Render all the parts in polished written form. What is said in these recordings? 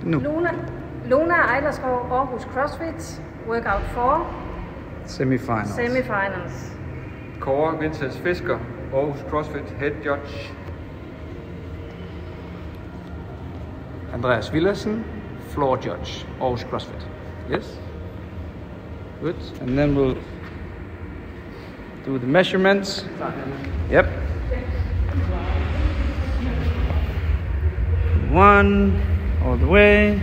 nu. Luna Ejlerskov, Aarhus CrossFit, workout 4. Semifinals. Kåre Vincents Fisker, Aarhus CrossFit, head judge. Andreas Villersen, floor judge, Aarhus CrossFit. Yes? Good. And then we'll do the measurements. Yep. 1 all the way.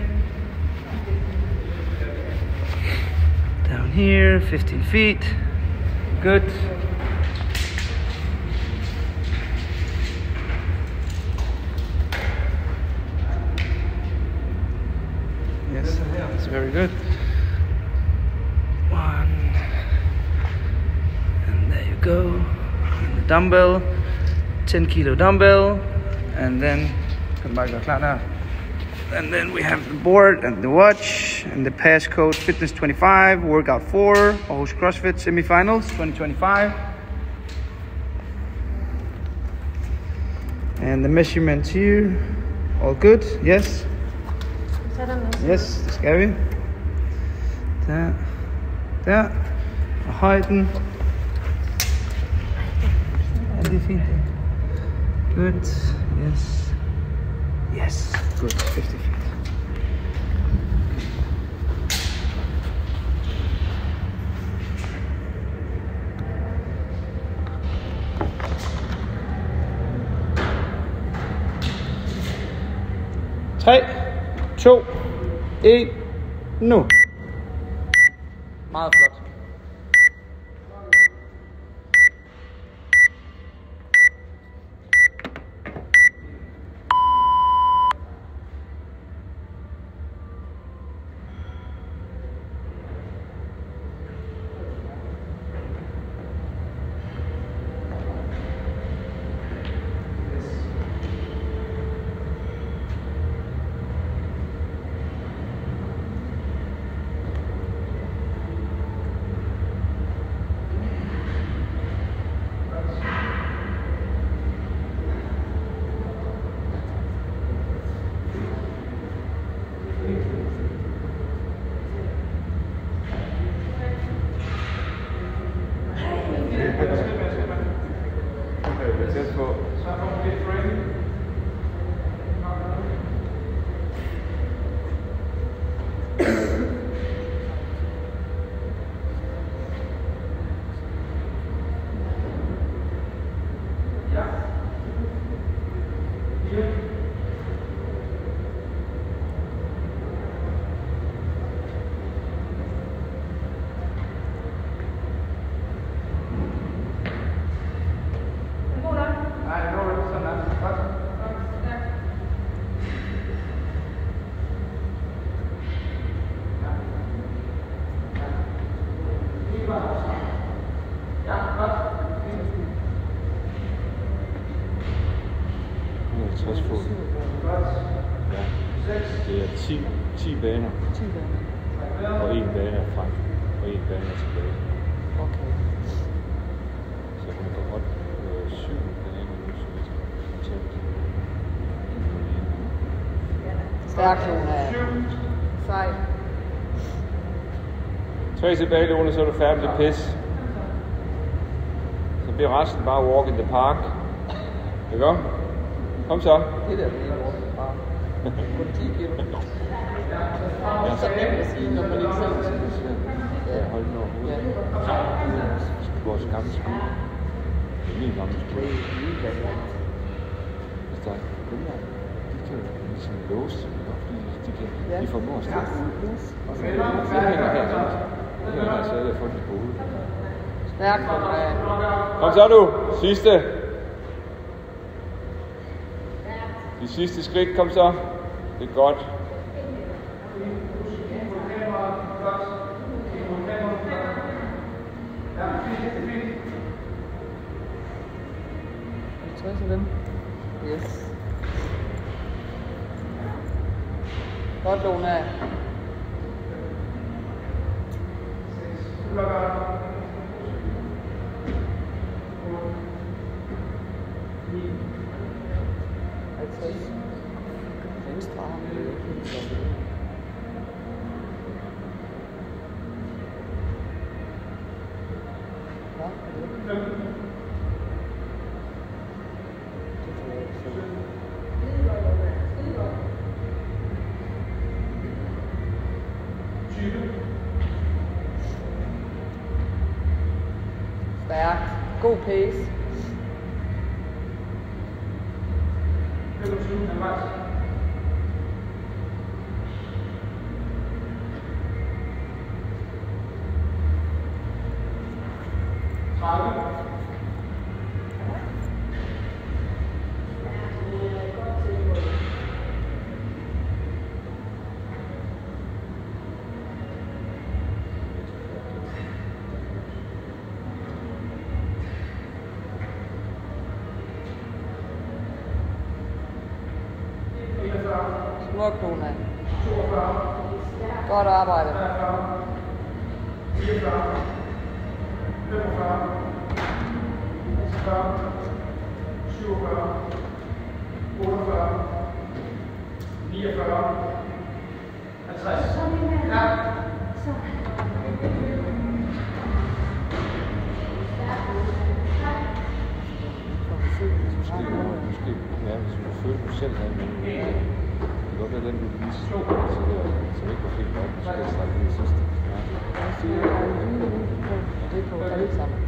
Down here, 15 feet. Good. Yes, that's very good. 1. And there you go. And the dumbbell, 10 kilo dumbbell. And then, and then we have the board and the watch and the passcode Fitness 25, workout 4, Aarhus CrossFit semifinals 2025. And the measurements here, all good, yes? Yes, det skal vi. Der. Og højden. Ja, det er fint. Good, yes. Yes, good, 50 feet. Tre, 2, 1, nu. Meget flot. Det er 10 baner. 10 baner. Og 1 bane er frem, og 1 bane er tilbage. Okay. Så hun kan godt 7 baner nu, så vi skal tæt. Stærk, Luna. Sej. 3 tilbage, Luna, så er du færdig med pis. Så bliver resten bare walk in the park. Ikke om? Kom så. Det der bliver walk in the park. Kun 10 kilo. Ja, Så nemt at sige, når man ikke selv skal. Ja, hold den over hovedet. Vores gamle sko. Det er min gamle sko. Hvis der er kunder, de kan jo ligesom låse, fordi de formår at stille. Og så hænger her, det hænger her, så jeg har fået det på hovedet. Stærk, Kom så du, sidste. De sidste skridt, kom så. Det er godt. Dem. Yes. Godt, Luna. Venstre arm. Stærkt. God pace. Smuk, Luna. Godt arbejde. Måske, ja, hvis du følte du selv havde nogen. Det kan godt være den, du lige så ikke var helt nok. Du skal starte det sidste. Det er på alle sammen.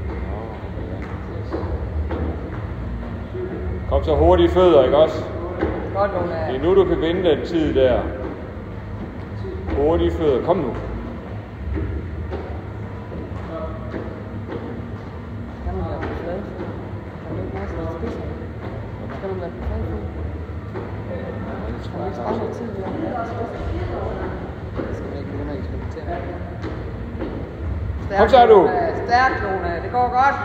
Kom så hurtige fødder, ikke også? Godt, Luna. Det er nu, du kan vinde den tid der. Hurtige fødder. Kom nu. Kan man være på flade? Kan du ikke meget sådan spidser? Skal man være på flade? Kan man ikke spare noget tid ved at være på spidser? Det skal man ikke begynde at eksperimentere. Kom så, du. Stærk, Luna. Det går godt.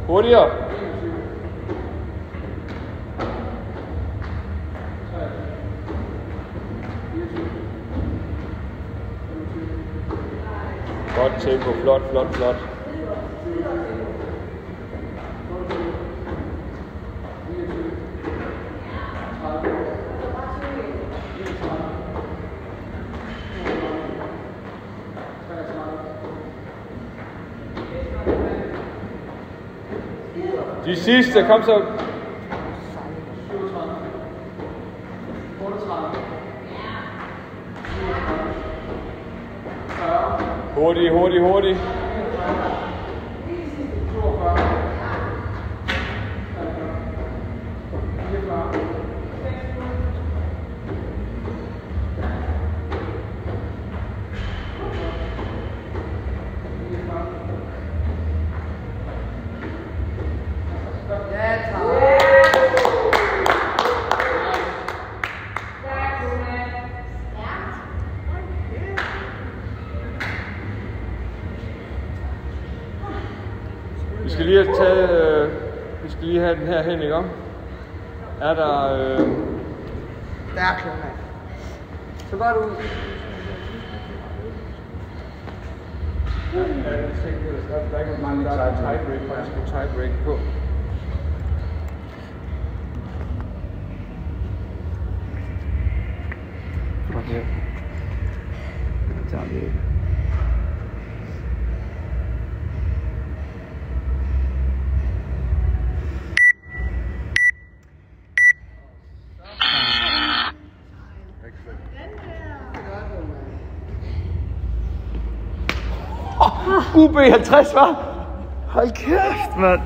Hurtigere. Godt tempo, flot, flot, flot. De sidste, kom så. Hurtigt, hurtigt, hurtigt. Vi skal lige have den her hen, ikke om? Er der... Der, Luna. Så godt ud. Der er ikke mange, der er tiebreak på. Jeg skal tiebreak på. Okay. Så tager vi UB 50, hva'? Hold kæft, mand.